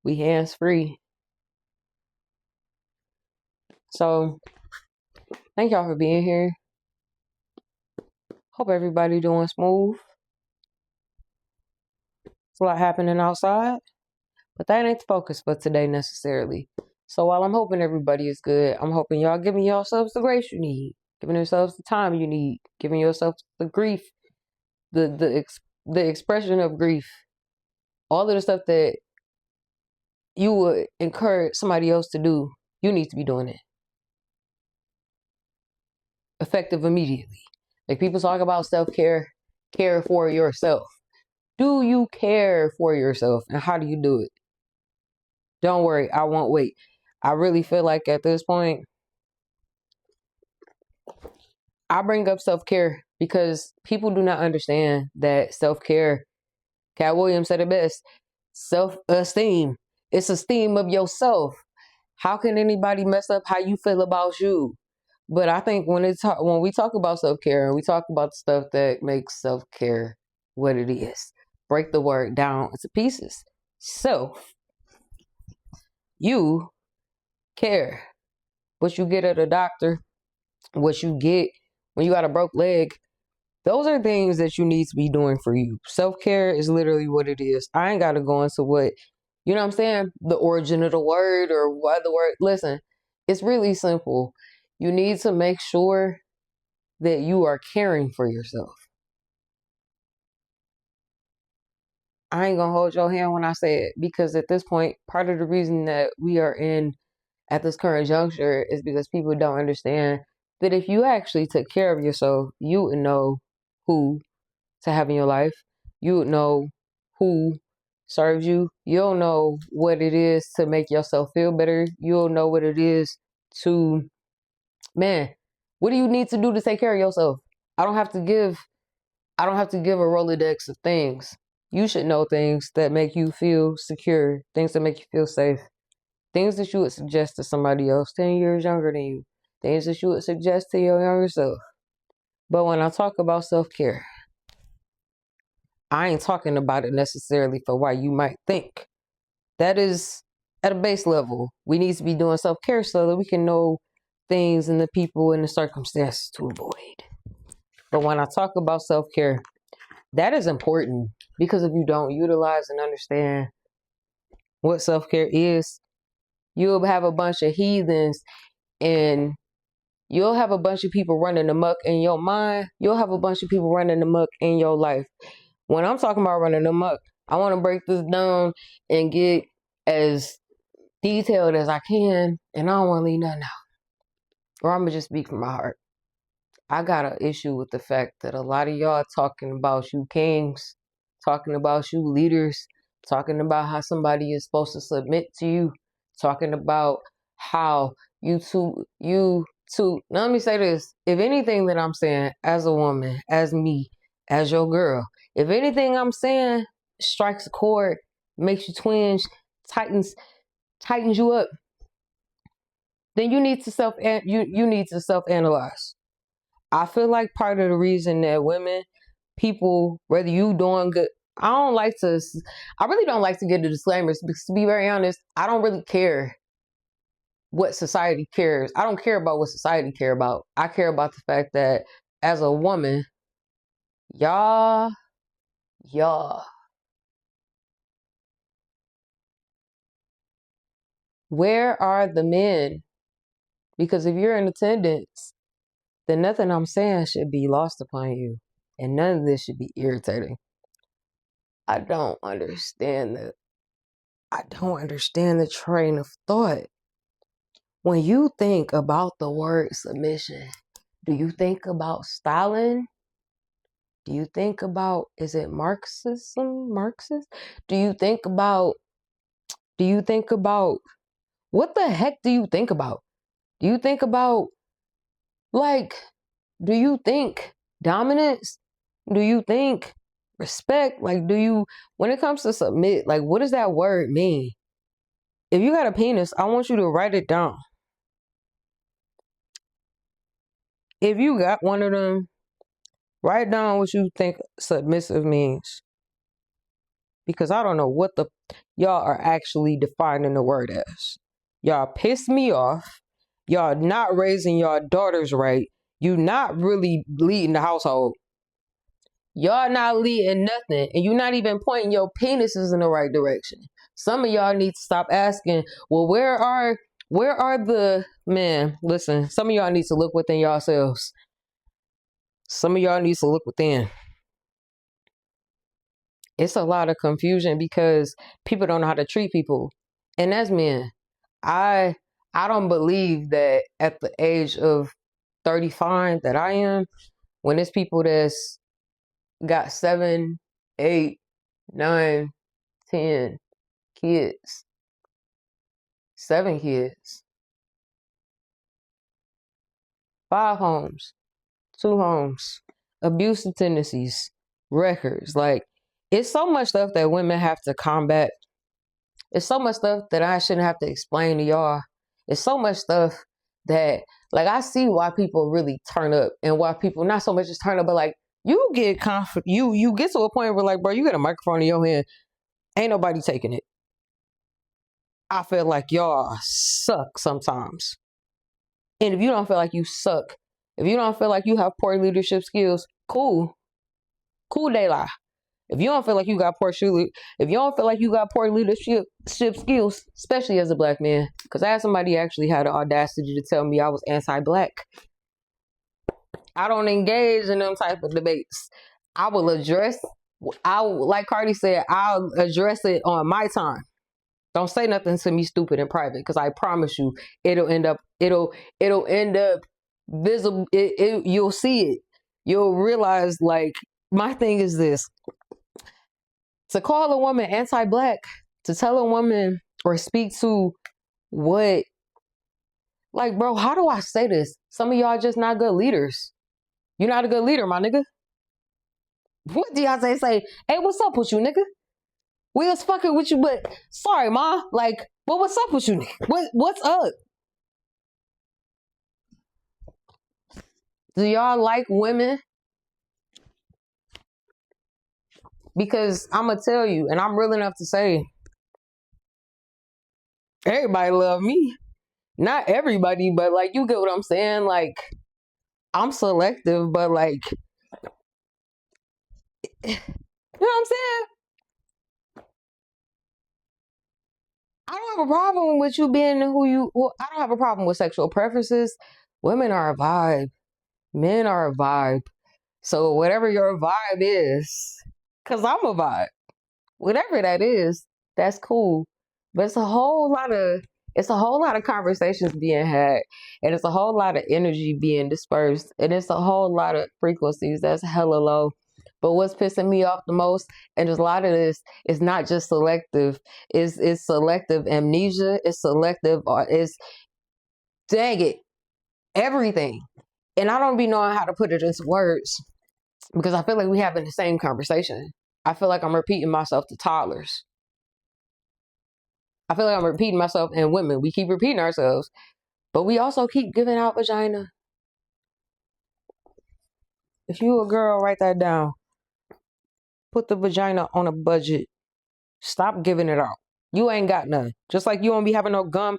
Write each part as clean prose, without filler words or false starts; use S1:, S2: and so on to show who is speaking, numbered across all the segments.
S1: We hands free. So thank y'all for being here. Hope everybody doing smooth. It's a lot happening outside, but that ain't the focus for today necessarily. So while I'm hoping everybody is good, I'm hoping y'all giving yourselves the grace you need, giving yourselves the time you need, giving yourself the grief, the expression of grief, all of the stuff that you would encourage somebody else to do. You need to be doing it. Effective immediately. Like people talk about self-care, care for yourself. Do you care for yourself, and how do you do it? Don't worry, I won't wait. I really feel like at this point, I bring up self-care because people do not understand that self-care, Cat Williams said it best, self-esteem. It's esteem of yourself. How can anybody mess up how you feel about you? But I think when we talk about self-care and we talk about the stuff that makes self-care what it is, break the word down into pieces. Self, you care. What you get at a doctor, what you get when you got a broke leg, those are things that you need to be doing for you. Self-care is literally what it is. I ain't got to go into what, you know what I'm saying? The origin of the word or why the word. Listen, it's really simple. You need to make sure that you are caring for yourself. I ain't gonna hold your hand when I say it, because at this point, part of the reason that we are in at this current juncture is because people don't understand that if you actually took care of yourself, you would know who to have in your life. You would know who serves you. You'll know what it is to make yourself feel better. You'll know what it is to, man, what do you need to do to take care of yourself? I don't have to give a Rolodex of things. You should know things that make you feel secure, things that make you feel safe, things that you would suggest to somebody else 10 years younger than you, things that you would suggest to your younger self. But when I talk about self-care, I ain't talking about it necessarily for why you might think. That is at a base level. We need to be doing self-care so that we can know things and the people and the circumstances to avoid. But when I talk about self-care, that is important, because if you don't utilize and understand what self-care is, you'll have a bunch of heathens and you'll have a bunch of people running amok in your mind. You'll have a bunch of people running amok in your life. When I'm talking about running amok, I want to break this down and get as detailed as I can, and I don't want to leave nothing out. Or I'm going to just speak from my heart. I got an issue with the fact that a lot of y'all talking about you kings, talking about you leaders, talking about how somebody is supposed to submit to you, talking about how you two. Now let me say this. If anything that I'm saying as a woman, as me, as your girl, if anything I'm saying strikes a chord, makes you twinge, tightens you up, then you need to self-analyze. I feel like part of the reason that women, people, whether you doing good, I really don't like to get the disclaimers, because to be very honest, I don't really care what society cares. I don't care about what society care about. I care about the fact that as a woman, y'all, where are the men? Because if you're in attendance, then nothing I'm saying should be lost upon you. And none of this should be irritating. I don't understand the train of thought. When you think about the word submission, do you think about Stalin? Do you think about, is it Marxism? Marxist? Do you think about, what the heck do you think about? Do you think about, like, do you think dominance? Do you think respect? Like, when it comes to submit, like, what does that word mean? If you got a penis, I want you to write it down. If you got one of them, write down what you think submissive means. because I don't know what the y'all are actually defining the word as. Y'all piss me off. Y'all not raising y'all daughters right. You not really leading the household. Y'all not leading nothing, and you're not even pointing your penises in the right direction. Some of y'all need to stop asking, well, where are the men? Listen, some of y'all need to look within yourselves. Some of y'all need to look within. It's a lot of confusion because people don't know how to treat people. And as men, I don't believe that at the age of 35 that I am, when it's people that's got 7, 8, 9, 10 kids, 7 kids, 5 homes, 2 homes, abusive tendencies, records. Like, it's so much stuff that women have to combat. It's so much stuff that I shouldn't have to explain to y'all. It's so much stuff that, like, I see why people really turn up and why people not so much just turn up, but like, you get confident. You get to a point where, like, bro, you got a microphone in your hand. Ain't nobody taking it. I feel like y'all suck sometimes. And if you don't feel like you suck, if you don't feel like you have poor leadership skills, cool. Cool, they lie. If you don't feel like you got poor leadership skills, especially as a black man, because I had somebody actually had the audacity to tell me I was anti-black. I don't engage in them type of debates. Like Cardi said, I'll address it on my time. Don't say nothing to me stupid in private, because I promise you, it'll end up visible. You'll see it. You'll realize, like, my thing is this. To call a woman anti-black, to tell a woman or speak to what, like, bro, how do I say this? Some of y'all just not good leaders. You're not a good leader, my nigga. What Deontay say? Hey, what's up with you, nigga? We was fucking with you, but sorry, ma. Like, well, what's up with you, nigga? What's up? Do y'all like women? Because I'm going to tell you, and I'm real enough to say, everybody love me. Not everybody, but, like, you get what I'm saying? Like, I'm selective, but, like, you know what I'm saying? I don't have a problem with you being I don't have a problem with sexual preferences. Women are a vibe. Men are a vibe. So whatever your vibe is, because I'm a vibe. Whatever that is, that's cool. But it's a whole lot of conversations being had, and it's a whole lot of energy being dispersed, and it's a whole lot of frequencies that's hella low. But what's pissing me off the most, and there's a lot of this, is not just selective. It's selective amnesia. It's selective. It's, dang it, everything. And I don't be knowing how to put it into words, because I feel like we having the same conversation. I feel like I'm repeating myself to toddlers. I feel like I'm repeating myself, and women, we keep repeating ourselves, but we also keep giving out vagina. If you a girl, write that down. Put the vagina on a budget. Stop giving it out. You ain't got none. Just like you won't be having no gum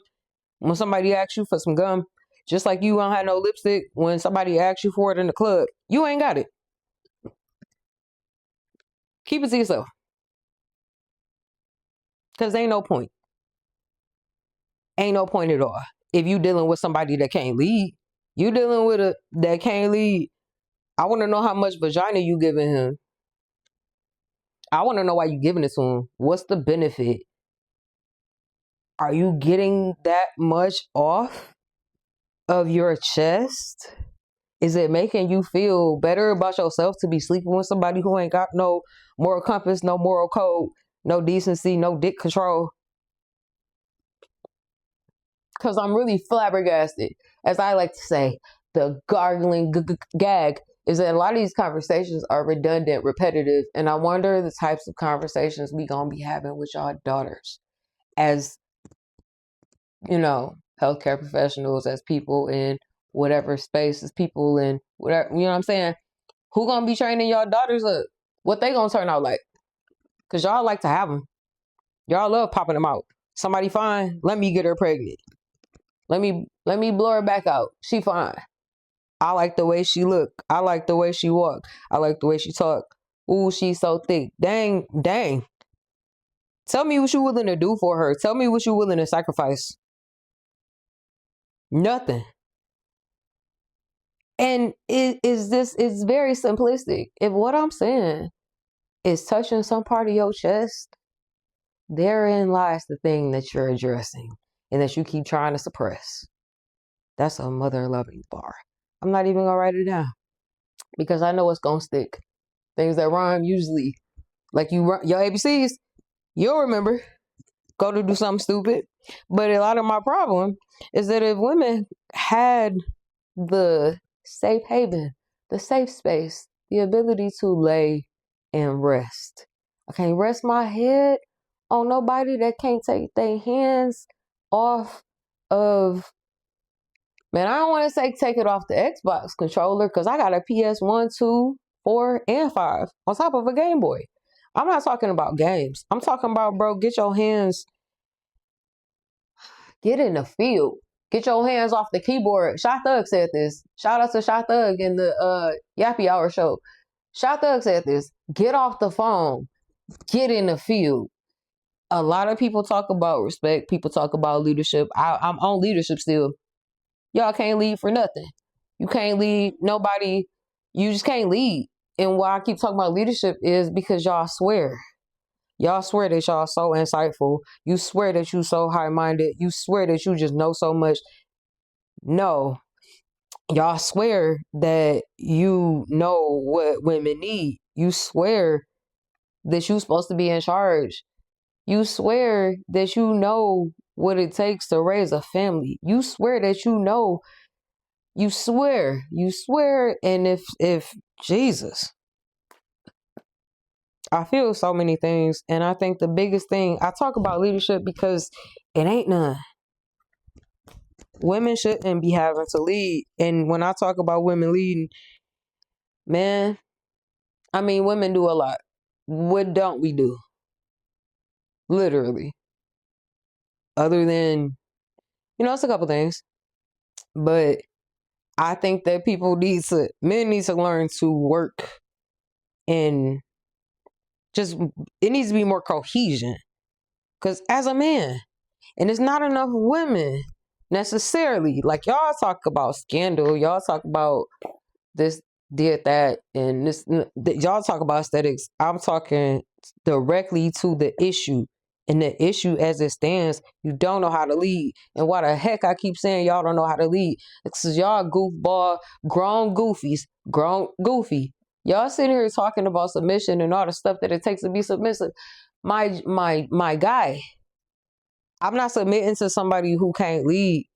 S1: when somebody asks you for some gum. Just like you won't have no lipstick when somebody asks you for it in the club. You ain't got it. Keep it to yourself. Because ain't no point. Ain't no point at all. If you dealing with somebody that can't lead, you dealing with a that can't lead. I want to know how much vagina you giving him. I want to know why you giving it to him. What's the benefit? Are you getting that much off of your chest? Is it making you feel better about yourself to be sleeping with somebody who ain't got no moral compass, no moral code, no decency, no dick control? Because I'm really flabbergasted. As I like to say, the gargling gag is that a lot of these conversations are redundant, repetitive, and I wonder the types of conversations we gonna be having with y'all daughters as, you know, healthcare professionals, as people in whatever space, as people in whatever, you know what I'm saying? Who gonna be training y'all daughters up? What they gonna turn out like? Because y'all like to have them. Y'all love popping them out. Somebody fine, let me get her pregnant. Let me blow her back out. She fine. I like the way she look. I like the way she walk. I like the way she talk. Ooh, she's so thick. Dang. Tell me what you willing to do for her. Tell me what you willing to sacrifice. Nothing. And it's very simplistic. If what I'm saying is touching some part of your chest, therein lies the thing that you're addressing and that you keep trying to suppress. That's a mother loving bar. I'm not even gonna write it down because I know it's gonna stick. Things that rhyme usually, like your ABCs, you'll remember. Go to do something stupid. But a lot of my problem is that if women had the safe haven, the safe space, the ability to lay and rest. I can't rest my head on nobody that can't take their hands off of, man, I don't want to say take it off the Xbox controller because I got a PS1, 2, 4, and 5 on top of a Game Boy. I'm not talking about games. I'm talking about, bro, get your hands, get in the field. Get your hands off the keyboard. Shy Thug said this. Shout out to Shy Thug in the Yappy Hour show. Shy Thug said this. Get off the phone. Get in the field. A lot of people talk about respect. People talk about leadership. I'm on leadership still. Y'all can't lead for nothing. You can't lead nobody. You just can't lead. And why I keep talking about leadership is because y'all swear. Y'all swear that y'all so insightful. You swear that you so high-minded. You swear that you just know so much. No. Y'all swear that you know what women need. You swear that you're supposed to be in charge. You swear that you know what it takes to raise a family. You swear that you know. You swear. And if Jesus, I feel so many things. And I think the biggest thing, I talk about leadership because it ain't none. Women shouldn't be having to lead. And when I talk about women leading, man, I mean, women do a lot. What don't we do? Literally. Other than, it's a couple things. But I think that men need to learn to work and it needs to be more cohesion. Because as a man, and it's not enough women necessarily, like y'all talk about scandal, y'all talk about this, did that, and this, y'all talk about aesthetics. I'm talking directly to the issue. And the issue as it stands, you don't know how to lead. And why the heck I keep saying y'all don't know how to lead? It's because y'all goofball, grown goofy. Y'all sitting here talking about submission and all the stuff that it takes to be submissive. My guy, I'm not submitting to somebody who can't lead.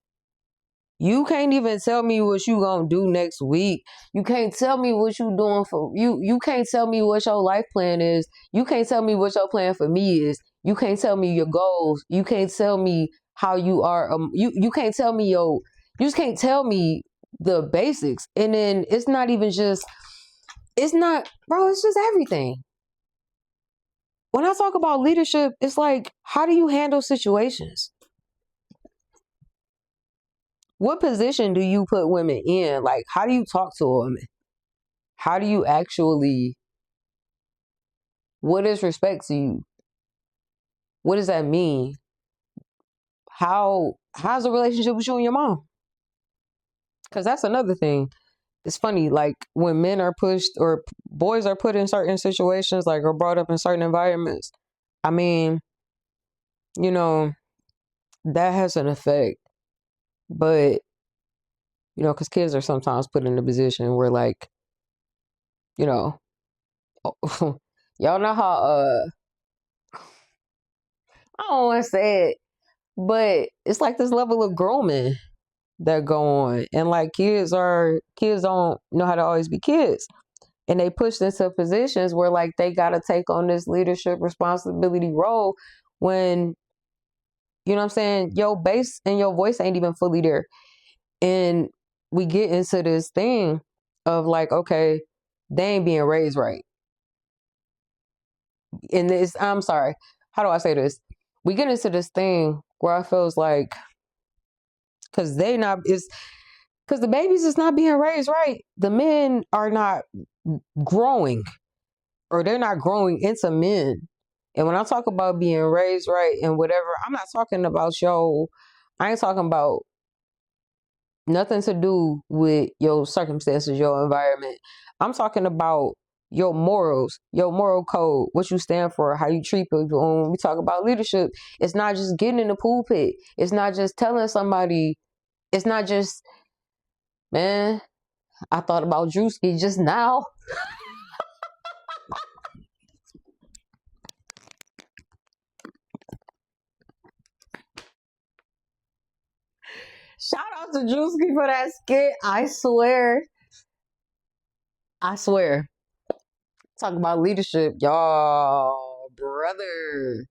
S1: You can't even tell me what you gonna do next week. You can't tell me what you doing for you. You can't tell me what your life plan is. You can't tell me what your plan for me is. You can't tell me your goals. You can't tell me how you are. You can't tell me you just can't tell me the basics. And then it's not even just. It's not, bro. It's just everything. When I talk about leadership, it's like, how do you handle situations? What position do you put women in? Like, how do you talk to a woman? How do you actually, what is respect to you? What does that mean? How's the relationship with you and your mom? Because that's another thing. It's funny, like when men are pushed or boys are put in certain situations, like or brought up in certain environments. I mean, that has an effect. But, because kids are sometimes put in a position where like, y'all know how I don't want to say it, but it's like this level of grooming that go on, and like kids don't know how to always be kids, and they pushed into positions where like they got to take on this leadership responsibility role when, you know what I'm saying, your bass and your voice ain't even fully there, and we get into this thing of like, okay, they ain't being raised right. in this, I'm sorry, how do I say this? We get into this thing where I feels like, because they not is because the babies is not being raised right. The men are not growing, or they're not growing into men. And when I talk about being raised right and whatever, I'm not talking about I ain't talking about nothing to do with your circumstances, your environment. I'm talking about your morals, your moral code, what you stand for, how you treat people. When we talk about leadership, it's not just getting in the pulpit. It's not just telling somebody. It's not just, man, I thought about Drewski just now. Shout out to Drewski for that skit. I swear. I swear. Talk about leadership, y'all, brother.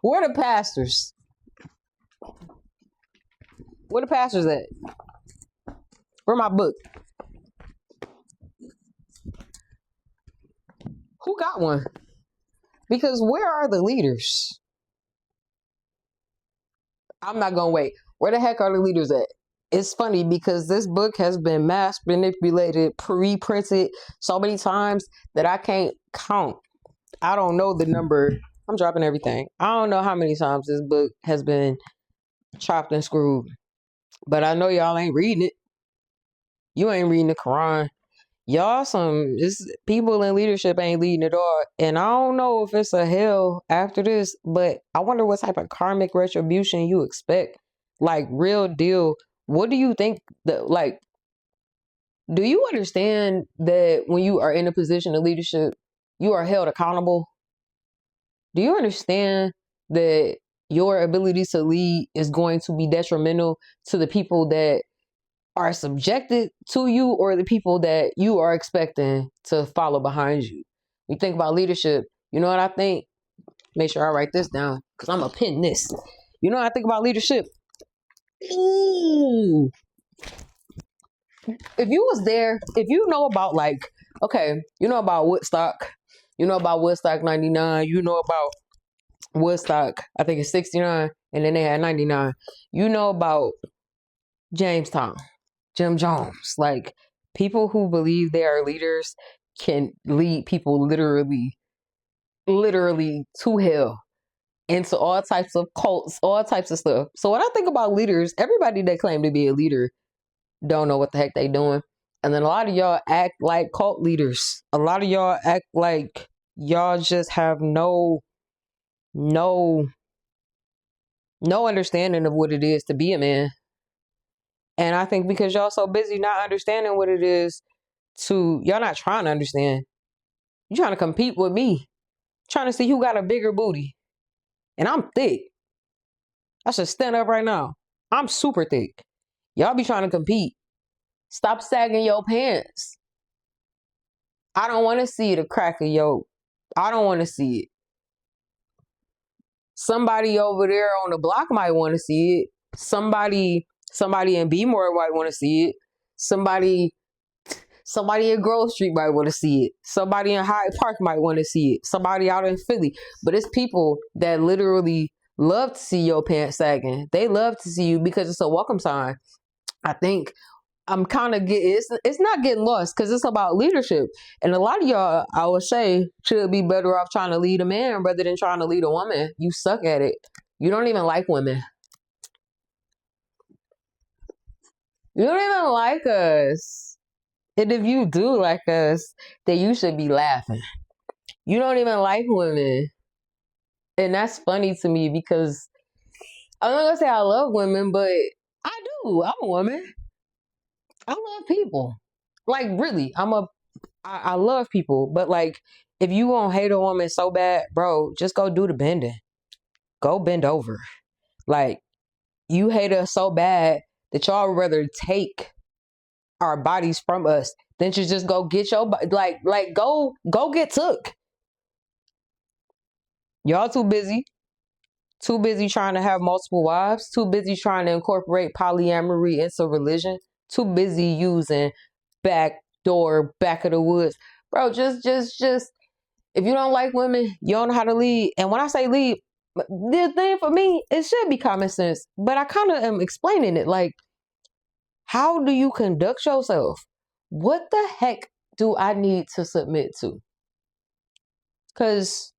S1: Where the pastors? Where the pastors at? Where my book? Who got one? Because where are the leaders? I'm not gonna wait. Where the heck are the leaders at? It's funny because this book has been mass manipulated, pre-printed so many times that I can't count. I don't know the number. I'm dropping everything. I don't know how many times this book has been chopped and screwed. But I know y'all ain't reading it. You ain't reading the Quran. Y'all people in leadership ain't leading at all. And I don't know if it's a hell after this, but I wonder what type of karmic retribution you expect. Like, real deal. What do you think do you understand that when you are in a position of leadership, you are held accountable? Do you understand that your ability to lead is going to be detrimental to the people that are subjected to you, or the people that you are expecting to follow behind you? You think about leadership. You know what I think? Make sure I write this down because I'm going to pin this. You know what I think about leadership? Ooh. If you was there, if you know about you know about Woodstock, you know about Woodstock 99, you know about Woodstock, I think it's 69, and then they had 99. You know about Jamestown, Jim Jones. Like, people who believe they are leaders can lead people literally to hell, into all types of cults, all types of stuff. So when I think about leaders, everybody that claim to be a leader don't know what the heck they doing. And then a lot of y'all act like cult leaders. A lot of y'all act like y'all just have no understanding of what it is to be a man. And I think because y'all so busy not understanding what it is y'all not trying to understand. You're trying to compete with me. Trying to see who got a bigger booty. And I'm thick. I should stand up right now. I'm super thick. Y'all be trying to compete. Stop sagging your pants. I don't want to see the crack of your. I don't want to see it. Somebody over there on the block might want to see it. Somebody in B-More might want to see it. Somebody in Grove Street might want to see it. Somebody in Hyde Park might want to see it. Somebody out in Philly. But it's people that literally love to see your pants sagging. They love to see you because it's a welcome sign. I think I'm kind of it's not getting lost because it's about leadership. And a lot of y'all, I would say, should be better off trying to lead a man rather than trying to lead a woman. You suck at it. You don't even like women. You don't even like us. And if you do like us, then you should be laughing. You don't even like women. And that's funny to me because I'm not going to say I love women, but I do. I'm a woman. I love people. Like, really, I love people. But, like, if you won't hate a woman so bad, bro, just go do the bending. Go bend over. Like, you hate us so bad that y'all would rather take our bodies from us than to just go get your go get took. Y'all too busy trying to have multiple wives, too busy trying to incorporate polyamory into religion. Too busy using back door, back of the woods. Bro, just if you don't like women, you don't know how to lead. And when I say lead, the thing for me, it should be common sense. But I kind of am explaining it. Like, how do you conduct yourself? What the heck do I need to submit to? Because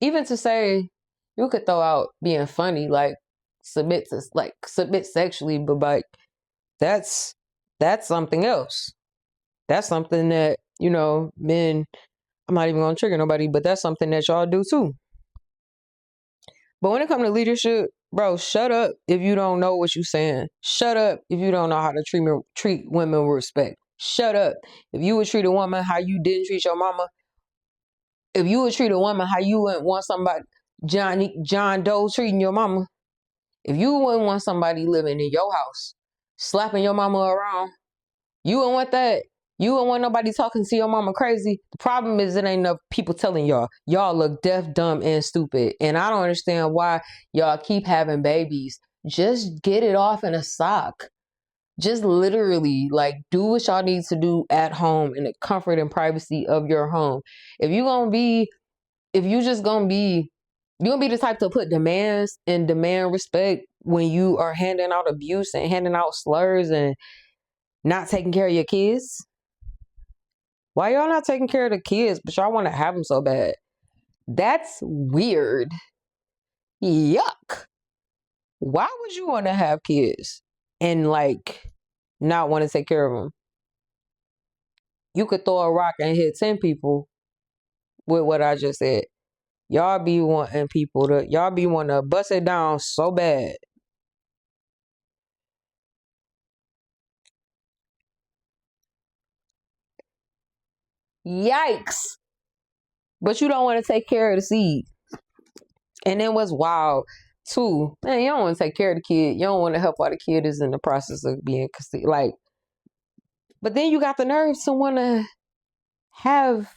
S1: even to say, you could throw out being funny, like submit sexually, but like that's something else. That's something that, men, I'm not even gonna trigger nobody, but that's something that y'all do too. But when it comes to leadership, bro, shut up if you don't know what you're saying. Shut up if you don't know how to treat women with respect. Shut up. If you would treat a woman how you didn't treat your mama, if you would treat a woman how you wouldn't want somebody, John Doe treating your mama, if you wouldn't want somebody living in your house, slapping your mama around, you wouldn't want that. You wouldn't want nobody talking to your mama crazy. The problem is it ain't enough people telling y'all. Y'all look deaf, dumb, and stupid. And I don't understand why y'all keep having babies. Just get it off in a sock. Just literally, like, do what y'all need to do at home in the comfort and privacy of your home. If you just gonna be, you're gonna be the type to put demands and demand respect when you are handing out abuse and handing out slurs and not taking care of your kids. Why y'all not taking care of the kids, but y'all want to have them so bad? That's weird. Yuck. Why would you want to have kids and like not want to take care of them? You could throw a rock and hit 10 people with what I just said. Y'all be wanting to bust it down so bad. Yikes. But you don't want to take care of the seed. And then what's wild too, man, you don't want to take care of the kid. You don't want to help while the kid is in the process of being conceived. Like, but then you got the nerve to want to have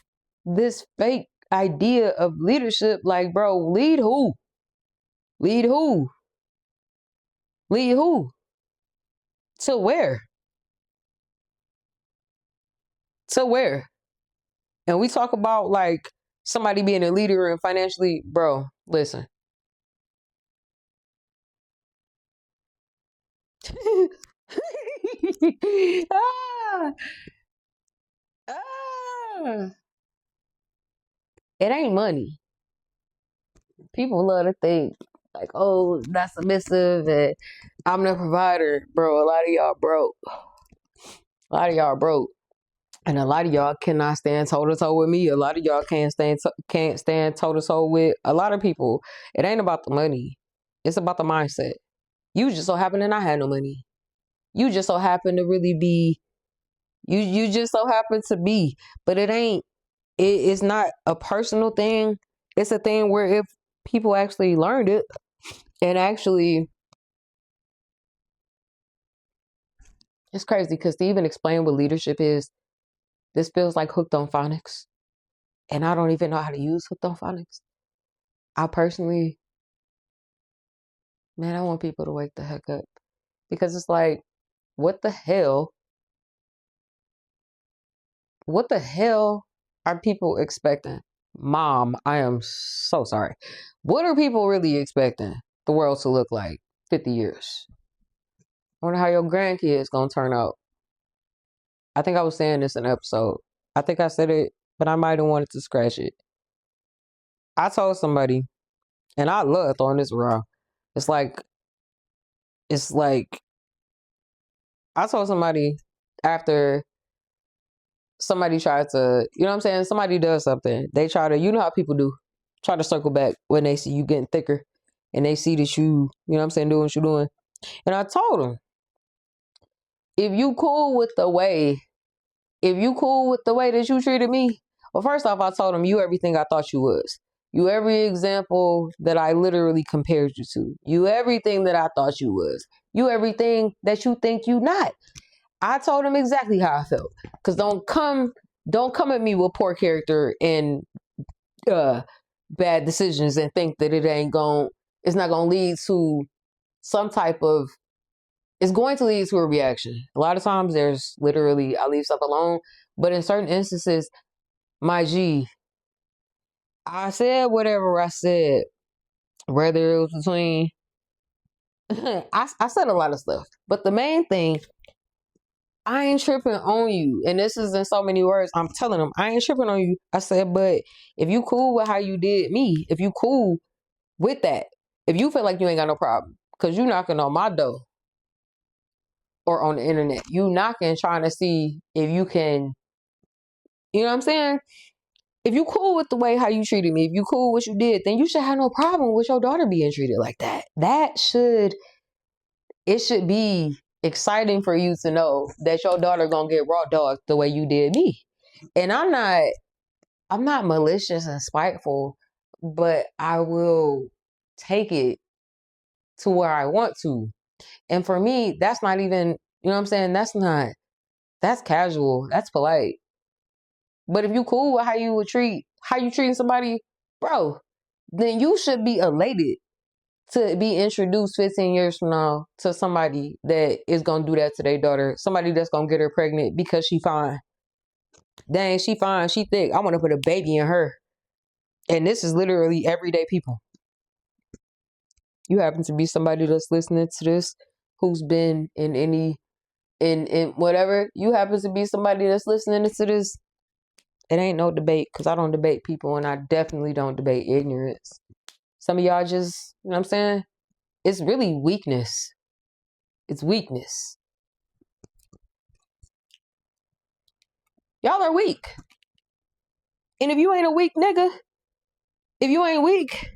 S1: this fake idea of leadership. Like, bro, lead who? Lead who? Lead who? To where? To where? And we talk about like somebody being a leader and financially, bro, listen. ah, ah. It ain't money. People love to think like, oh, that's submissive and I'm the provider. Bro, a lot of y'all broke. A lot of y'all broke. And a lot of y'all cannot stand toe to toe with me. A lot of y'all can't stand toe to toe with a lot of people. It ain't about the money. It's about the mindset. You just so happen to not have no money. You just so happen to really be. You just so happen to be. But it ain't. It's not a personal thing. It's a thing where if people actually learned it and actually, it's crazy because to even explain what leadership is, this feels like hooked on phonics. And I don't even know how to use hooked on phonics. I personally, man, I want people to wake the heck up. Because it's like, what the hell? What the hell are people expecting? Mom, I am so sorry. What are people really expecting the world to look like 50 years? I wonder how your grandkids gonna turn out. I think I was saying this in an episode. I think I said it, but I might have wanted to scratch it. I told somebody, and I love throwing this around. It's like I told somebody after somebody tried to, you know what I'm saying? Somebody does something. They try to, you know how people do, try to circle back when they see you getting thicker and they see that you know what I'm saying, doing what you're doing. And I told them, if you cool with the way that you treated me, well, first off, I told them you everything I thought you was. You every example that I literally compared you to. You everything that I thought you was. You everything that you think you not. I told him exactly how I felt. Cause don't come at me with poor character and bad decisions and think that it's not gonna lead to some type of it's going to lead to a reaction. A lot of times there's literally, I leave stuff alone. But in certain instances, my G, I said whatever I said, whether it was between, I said a lot of stuff. But the main thing, I ain't tripping on you. And this is in so many words. I'm telling them, I ain't tripping on you. I said, but if you cool with how you did me, if you cool with that, if you feel like you ain't got no problem, because you knocking on my door or on the internet, you knocking trying to see if you can, you know what I'm saying? If you cool with the way how you treated me, if you cool with what you did, then you should have no problem with your daughter being treated like that. It should be exciting for you to know that your daughter gonna get raw dogged the way you did me. And I'm not malicious and spiteful, but I will take it to where I want to. And for me, that's not even, you know what I'm saying? That's casual. That's polite. But if you cool with how you treating somebody, bro, then you should be elated to be introduced 15 years from now to somebody that is going to do that to their daughter. Somebody that's going to get her pregnant because she fine. Dang, she fine. She thick. I want to put a baby in her. And this is literally everyday people. You happen to be somebody that's listening to this who's been in whatever. You happen to be somebody that's listening to this. It ain't no debate because I don't debate people and I definitely don't debate ignorance. Some of y'all just, you know what I'm saying? It's really weakness. It's weakness. Y'all are weak. And if you ain't a weak nigga, if you ain't weak,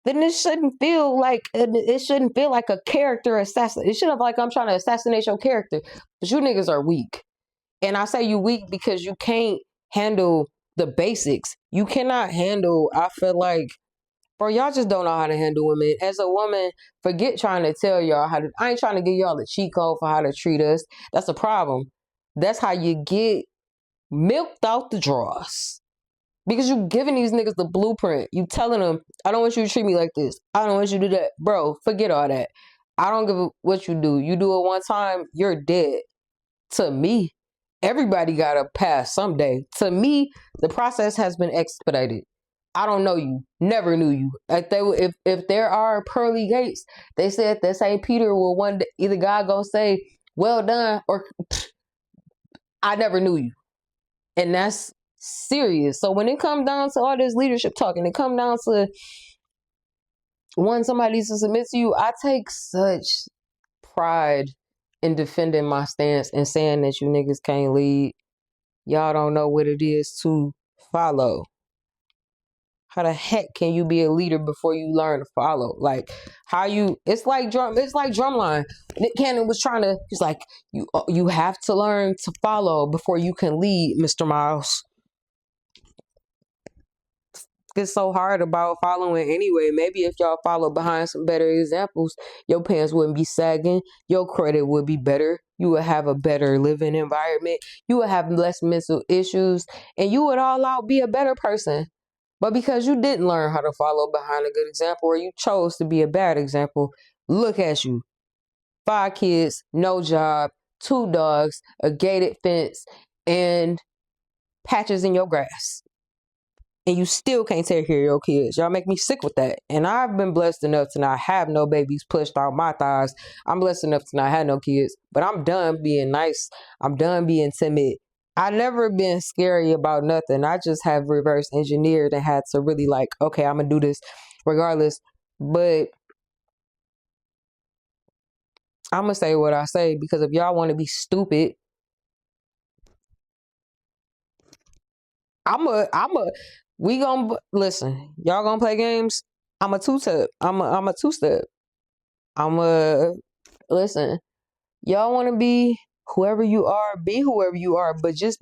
S1: then it shouldn't feel like a character assassin. It shouldn't feel like I'm trying to assassinate your character. But you niggas are weak. And I say you weak because you can't handle the basics. You cannot handle, I feel like, bro, y'all just don't know how to handle women. As a woman, forget trying to tell y'all how to, I ain't trying to give y'all the cheat code for how to treat us. That's a problem. That's how you get milked out the drawers. Because you giving these niggas the blueprint. You telling them, I don't want you to treat me like this. I don't want you to do that. Bro, forget all that. I don't give a what you do. You do it one time, you're dead. To me, everybody got to pass someday. To me, the process has been expedited. I don't know you. Never knew you. If there are pearly gates, they said that St. Peter will one day, either God gonna say, well done, or I never knew you. And that's serious. So when it comes down to all this leadership talking, it comes down to wanting somebody to submit to you, I take such pride in defending my stance and saying that you niggas can't lead. Y'all don't know what it is to follow. How the heck can you be a leader before you learn to follow? Like it's like drumline. Nick Cannon was trying to, he's like, you have to learn to follow before you can lead, Mr. Miles. It's so hard about following anyway. Maybe if y'all follow behind some better examples, your pants wouldn't be sagging, your credit would be better, you would have a better living environment, you would have less mental issues, and you would all out be a better person. But because you didn't learn how to follow behind a good example, or you chose to be a bad example, look at you. 5 kids, no job, 2 dogs, a gated fence, and patches in your grass. And you still can't take care of your kids. Y'all make me sick with that. And I've been blessed enough to not have no babies pushed out my thighs. I'm blessed enough to not have no kids. But I'm done being nice. I'm done being timid. I've never been scary about nothing. I just have reverse engineered and had to really like, okay, I'm going to do this regardless. But I'm going to say what I say, because if y'all want to be stupid, we gonna listen. Y'all gonna play games? I'm a two-step. I'm a two-step. Listen. Y'all want to be whoever you are, be whoever you are, but just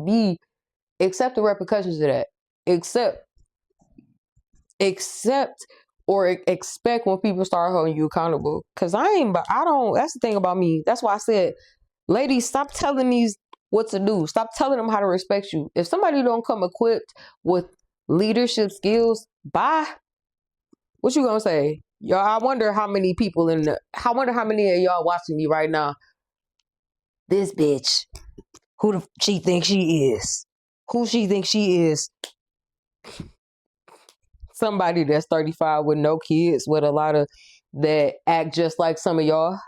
S1: accept the repercussions of that. Accept or expect when people start holding you accountable. Cause that's the thing about me. That's why I said, ladies, stop telling these what to do. Stop telling them how to respect you. If somebody don't come equipped with leadership skills, bye. What you gonna say? Y'all, I wonder how many of y'all watching me right now This bitch, she thinks she is? Who she thinks she is? Somebody that's 35 with no kids, with a lot of that act just like some of y'all.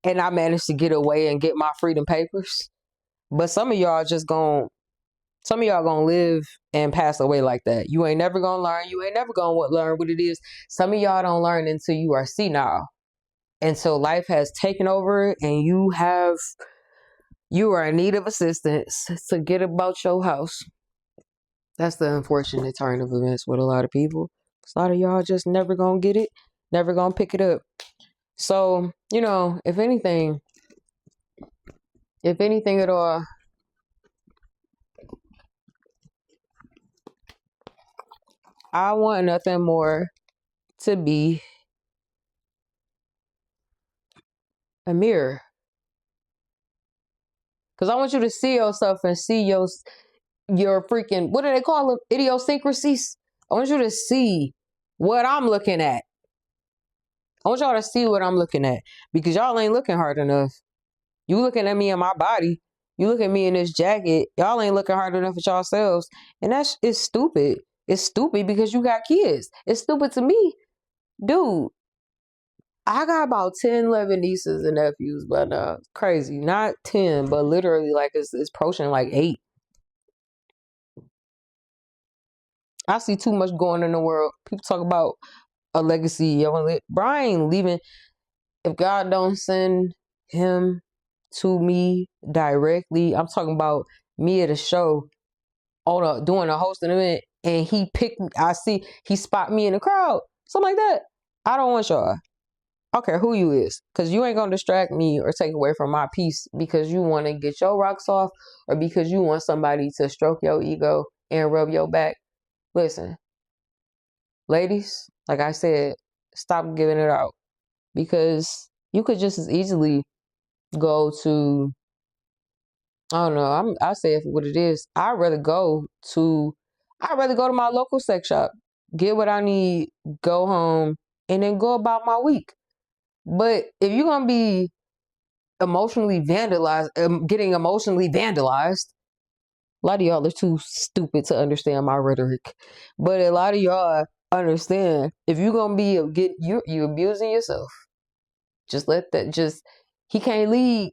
S1: And I managed to get away and get my freedom papers. But some of y'all gonna live and pass away like that. You ain't never gonna learn. You ain't never gonna learn what it is. Some of y'all don't learn until you are senile. And so life has taken over and you are in need of assistance to get about your house. That's the unfortunate turn of events with a lot of people. A lot of y'all just never gonna get it, never gonna pick it up. So, if anything at all, I want nothing more to be a mirror. Because I want you to see yourself and see your freaking, what do they call them? Idiosyncrasies. I want you to see what I'm looking at. I want y'all to see what I'm looking at. Because y'all ain't looking hard enough. You looking at me in my body. You look at me in this jacket. Y'all ain't looking hard enough at yourselves. And it's stupid. It's stupid because you got kids. It's stupid to me. Dude, I got about 10, 11 nieces and nephews, but crazy. Not 10, but literally like it's approaching like 8. I see too much going in the world. People talk about a legacy. Brian leaving. If God don't send him to me directly, I'm talking about me at a show, doing a hosting event, and he picked me. He spot me in the crowd, something like that. I don't want y'all. I don't care who you is, because you ain't gonna distract me or take away from my peace because you want to get your rocks off or because you want somebody to stroke your ego and rub your back. Listen, ladies, like I said, stop giving it out, because you could just as easily go to, I don't know, I say it for what it is. I'd rather go to my local sex shop, get what I need, go home, and then go about my week. But if you're gonna be emotionally vandalized, getting emotionally vandalized, a lot of y'all are too stupid to understand my rhetoric. But a lot of y'all understand, if you're gonna be you abusing yourself. Just let that. He can't lead.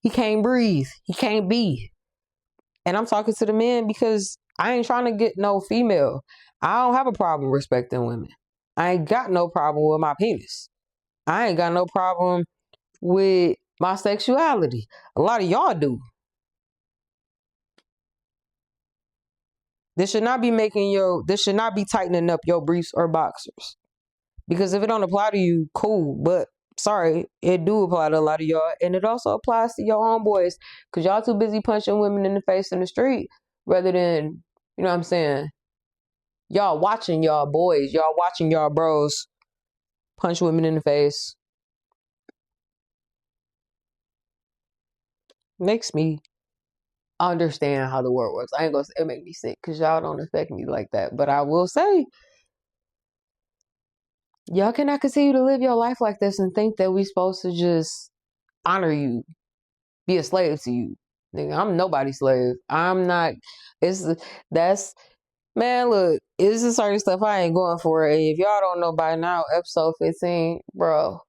S1: He can't breathe. He can't be. And I'm talking to the men because I ain't trying to get no female. I don't have a problem respecting women. I ain't got no problem with my penis. I ain't got no problem with my sexuality. A lot of y'all do. This should not be tightening up your briefs or boxers. Because if it don't apply to you, cool. But sorry, it do apply to a lot of y'all. And it also applies to your homeboys. Because y'all too busy punching women in the face in the street rather than, you know what I'm saying, y'all watching y'all boys, y'all watching y'all bros punch women in the face. Makes me understand how the world works. I ain't gonna say it make me sick because y'all don't affect me like that. But I will say, y'all cannot continue to live your life like this and think that we supposed to just honor you, be a slave to you. Nigga, I'm nobody's slave. I'm not. Man, look, it's a certain stuff I ain't going for. And if y'all don't know by now, episode 15, bro,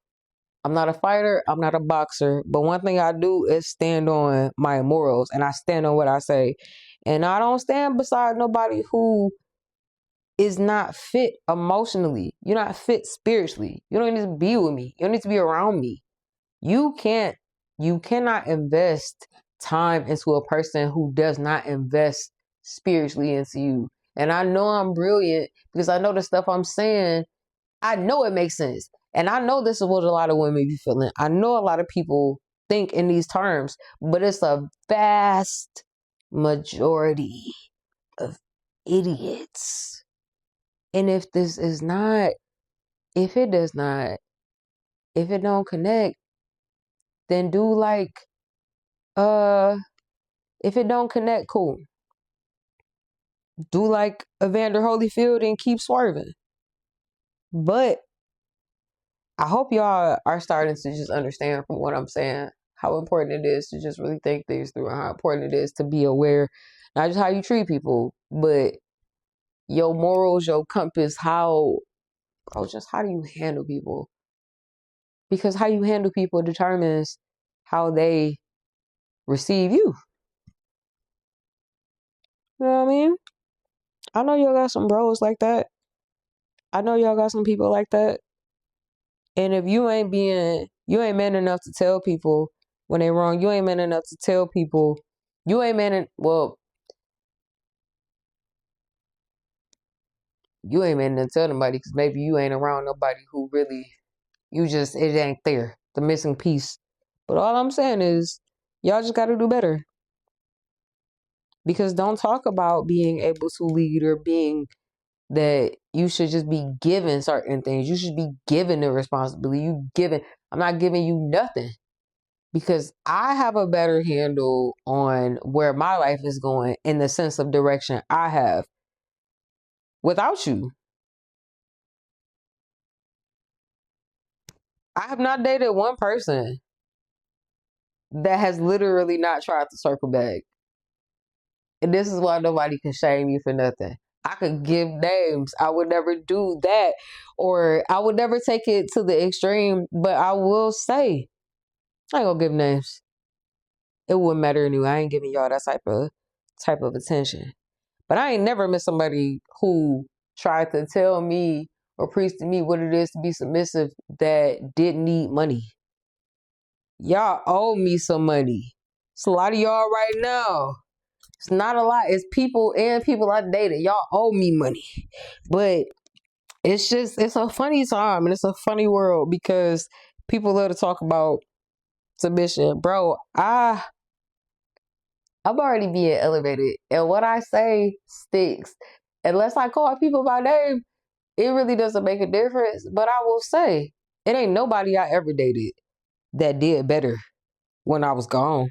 S1: I'm not a fighter. I'm not a boxer. But one thing I do is stand on my morals and I stand on what I say. And I don't stand beside nobody who is not fit emotionally. You're not fit spiritually. You don't need to be with me. You don't need to be around me. You cannot invest time into a person who does not invest spiritually into you. And I know I'm brilliant because I know the stuff I'm saying, I know it makes sense. And I know this is what a lot of women be feeling. I know a lot of people think in these terms, but it's a vast majority of idiots. And if it don't connect, then if it don't connect, cool. Do like Evander Holyfield and keep swerving. But I hope y'all are starting to just understand from what I'm saying. how important it is to just really think things through and how important it is to be aware, not just how you treat people, but your morals, your compass, just how do you handle people? Because how you handle people determines how they receive you. You know what I mean? I know y'all got some bros like that. I know y'all got some people like that. And if you ain't man enough to tell people when they wrong, you ain't man enough to tell people, you ain't man, well, you ain't man enough to tell nobody because maybe you ain't around nobody who really, it ain't there, the missing piece. But all I'm saying is, y'all just got to do better. Because don't talk about being able to lead or being that you should just be given certain things. You should be given the responsibility. I'm not giving you nothing because I have a better handle on where my life is going in the sense of direction I have without you. I have not dated one person that has literally not tried to circle back. And this is why nobody can shame you for nothing. I could give names. I would never do that. Or I would never take it to the extreme. But I will say, I ain't gonna give names. It wouldn't matter anyway. I ain't giving y'all that type of attention. But I ain't never met somebody who tried to tell me or preach to me what it is to be submissive that didn't need money. Y'all owe me some money. It's a lot of y'all right now. It's not a lot. It's people I dated. Y'all owe me money. But it's a funny time and it's a funny world because people love to talk about submission. Bro, I'm already being elevated. And what I say sticks. Unless I call people by name, it really doesn't make a difference. But I will say, it ain't nobody I ever dated that did better when I was gone.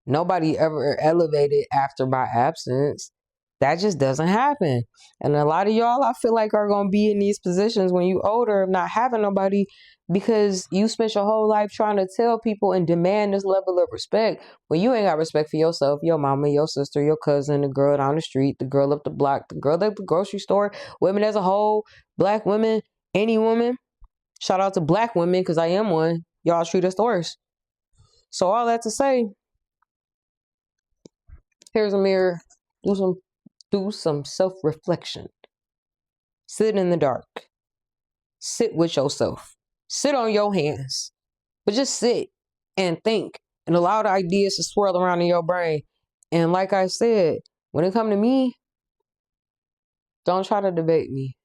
S1: Nobody ever elevated after my absence. That just doesn't happen. And a lot of y'all, I feel like, are going to be in these positions when you older of not having nobody because you spent your whole life trying to tell people and demand this level of respect when you ain't got respect for yourself, your mama, your sister, your cousin, the girl down the street, the girl up the block, the girl at the grocery store, women as a whole, black women, any woman. Shout out to black women because I am one. Y'all treat us the worst. So all that to say, here's a mirror. Do some self-reflection. Sit in the dark. Sit with yourself. Sit on your hands. But just sit and think and allow the ideas to swirl around in your brain. And like I said, when it comes to me, don't try to debate me.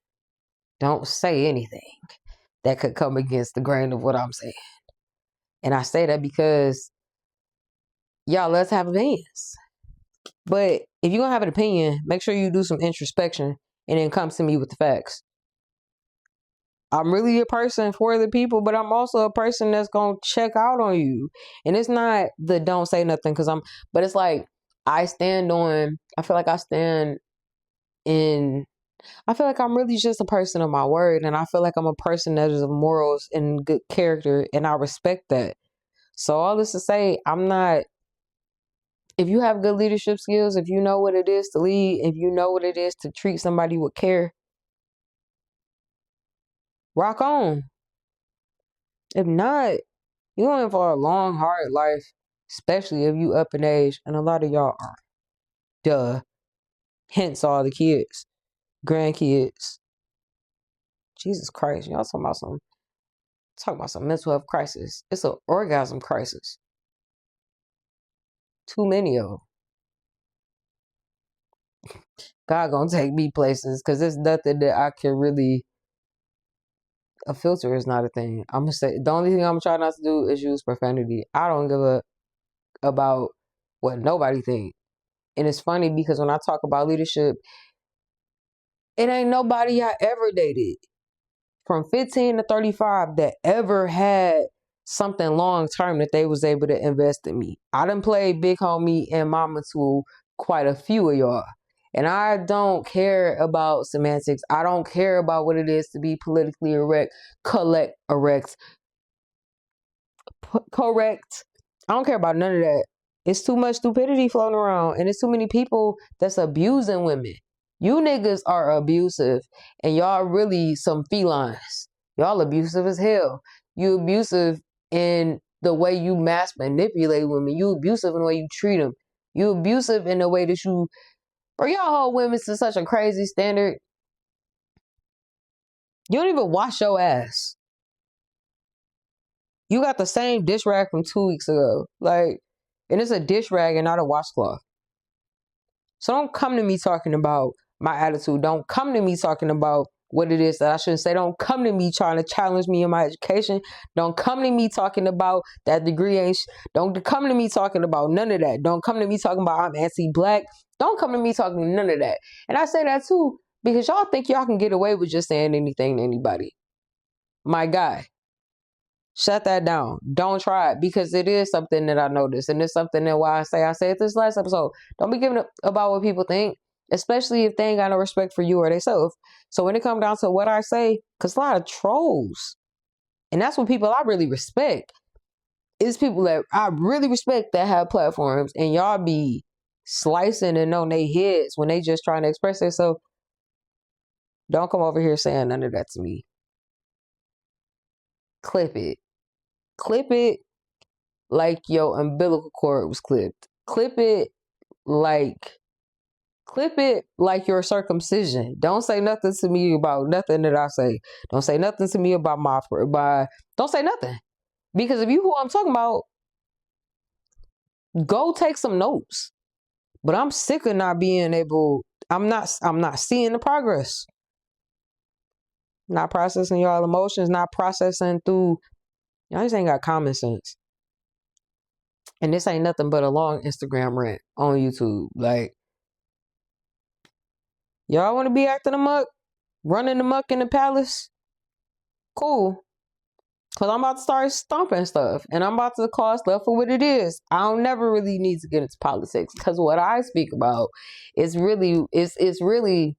S1: Don't say anything that could come against the grain of what I'm saying. And I say that because y'all, let's have opinions. But if you're going to have an opinion, make sure you do some introspection and then come to me with the facts. I'm really a person for the people, but I'm also a person that's going to check out on you. And it's not the don't say nothing but it's like I feel like I'm really just a person of my word. And I feel like I'm a person that is of morals and good character. And I respect that. So all this to say, if you have good leadership skills, if you know what it is to lead, if you know what it is to treat somebody with care, rock on. If not, you're going for a long, hard life, especially if you up in age, and a lot of y'all are. Duh. Hence all the kids, grandkids. Jesus Christ, y'all talking about some mental health crisis. It's an orgasm crisis. Too many of them. God gonna take me places because there's nothing that I can really. A filter is not a thing. I'm gonna say the only thing I'm trying not to do is use profanity. I don't give a about what nobody think. And it's funny because when I talk about leadership, it ain't nobody I ever dated from 15 to 35 that ever had something long term that they was able to invest in me. I done played big homie and mama to quite a few of y'all. And I don't care about semantics. I don't care about what it is to be politically correct, I don't care about none of that. It's too much stupidity floating around, and it's too many people that's abusing women. You niggas are abusive, and y'all really some felines. Y'all abusive as hell. You abusive in the way you mass manipulate women. You abusive in the way you treat them. You abusive in the way that you, bro, y'all hold women to such a crazy standard. You don't even wash your ass. You got the same dish rag from 2 weeks ago. Like, and it's a dish rag and not a washcloth. So don't come to me talking about my attitude. Don't come to me talking about what it is that I shouldn't say. Don't come to me trying to challenge me in my education. Don't come to me talking about that degree ain't. Don't come to me talking about none of that. Don't come to me talking about I'm anti-black. Don't come to me talking none of that. And I say that too because y'all think y'all can get away with just saying anything to anybody. My guy. Shut that down. Don't try it because it is something that I noticed. And it's something that why I said this last episode. Don't be giving up about what people think, especially if they ain't got no respect for you or themselves. So when it comes down to what I say, because a lot of trolls, and that's what people I really respect, is people that I really respect that have platforms and y'all be slicing and on their heads when they just trying to express themselves. Don't come over here saying none of that to me. Clip it. Clip it like your umbilical cord was clipped. Clip it like your circumcision. Don't say nothing to me about nothing that I say. Don't say nothing to me about don't say nothing. Because if you who I'm talking about, go take some notes. But I'm sick of not being able, I'm not seeing the progress. Not processing y'all emotions, not processing through, y'all just ain't got common sense. And this ain't nothing but a long Instagram rant on YouTube. Like, y'all want to be acting amok, running amok in the palace? Cool. Because I'm about to start stomping stuff. And I'm about to call stuff for what it is. I don't never really need to get into politics. Because what I speak about is really, it's really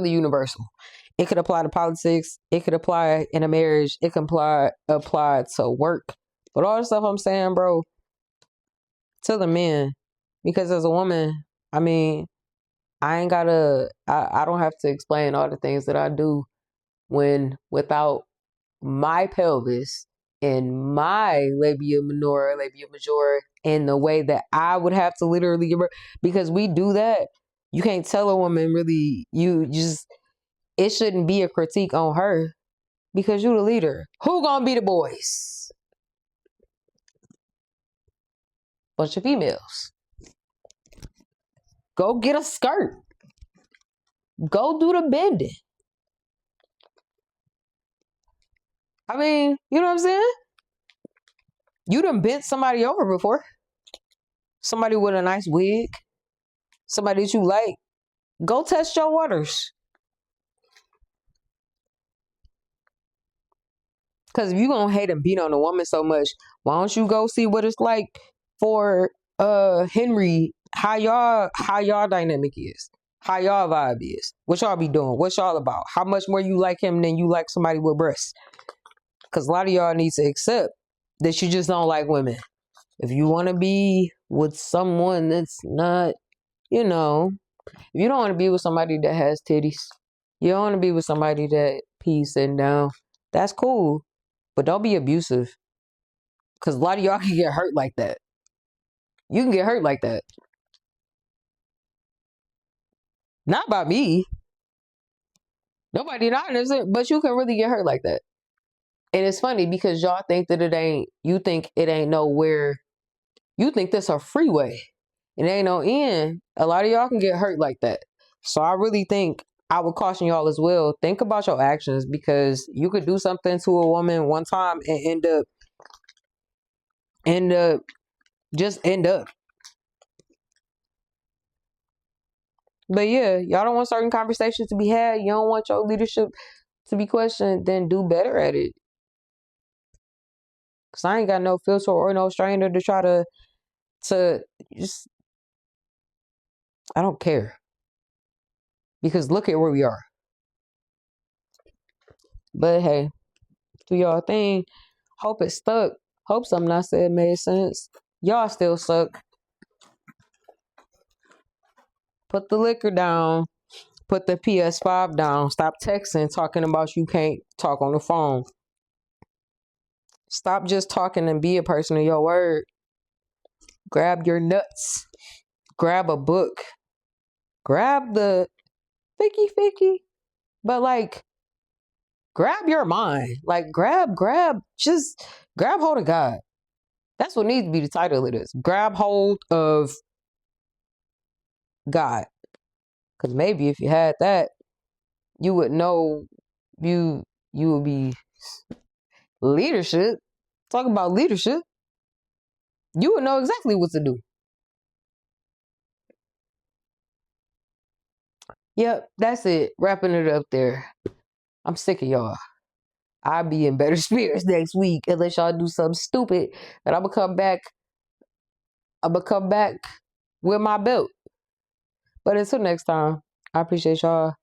S1: universal. It could apply to politics. It could apply in a marriage. It can apply to work. But all the stuff I'm saying, bro, to the men, because as a woman, I mean, I don't have to explain all the things that I do when without my pelvis and my labia minora, labia majora in the way that I would have to literally give her, because we do that. You can't tell a woman really, it shouldn't be a critique on her because you the leader. Who gonna be the boys? Bunch of females. Go get a skirt. Go do the bending. I mean, you know what I'm saying? You done bent somebody over before. Somebody with a nice wig. Somebody that you like. Go test your waters. Because if you gonna hate and beat on a woman so much, why don't you go see what it's like for Henry, how y'all dynamic is, how y'all vibe is, what y'all be doing, what y'all about, how much more you like him than you like somebody with breasts. Because a lot of y'all need to accept that you just don't like women. If you want to be with someone that's not, if you don't want to be with somebody that has titties, you don't want to be with somebody that pees sitting down, that's cool. But don't be abusive. Because a lot of y'all can get hurt like that. You can get hurt like that. Not by me. Nobody not innocent, but you can really get hurt like that. And it's funny because y'all think that you think it ain't nowhere. You think that's a freeway. It ain't no end. A lot of y'all can get hurt like that. So I really think I would caution y'all as well. Think about your actions, because you could do something to a woman one time and end up. But yeah, y'all don't want certain conversations to be had. You don't want your leadership to be questioned. Then do better at it. Cause I ain't got no filter or no strainer to try to just. I don't care. Because look at where we are. But hey, do y'all thing. Hope it stuck. Hope something I said made sense. Y'all still suck. Put the liquor down. Put the PS5 down. Stop texting, talking about you can't talk on the phone. Stop just talking and be a person of your word. Grab your nuts. Grab a book. Grab the ficky. But like, grab your mind. Like, just grab hold of God. That's what needs to be the title of this. Grab hold of God. Because maybe if you had that, you would know you would be leadership. Talk about leadership. You would know exactly what to do. Yep, that's it. Wrapping it up there. I'm sick of y'all. I'll be in better spirits next week unless y'all do something stupid. And I'm gonna come back. With my belt. But until next time, I appreciate y'all.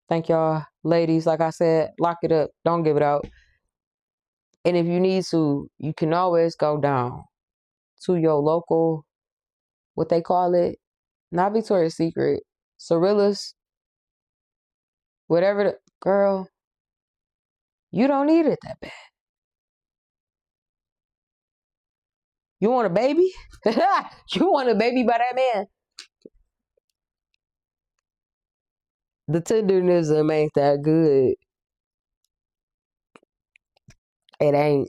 S1: Thank y'all, ladies. Like I said, lock it up. Don't give it out. And if you need to, you can always go down to your local, what they call it, not Victoria's Secret, Cirilla's, whatever. Girl, you don't need it that bad. You want a baby? You want a baby by that man? The tenderness ain't that good. It ain't.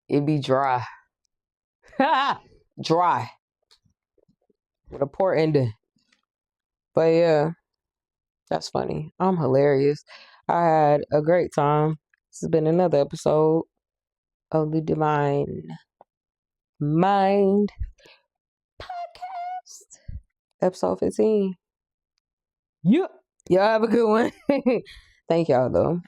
S1: It be dry. Dry. With a poor ending. But yeah, that's funny. I'm hilarious. I had a great time. This has been another episode of the Divine Mind Podcast. Episode 15. Yep. Y'all have a good one. Thank y'all though.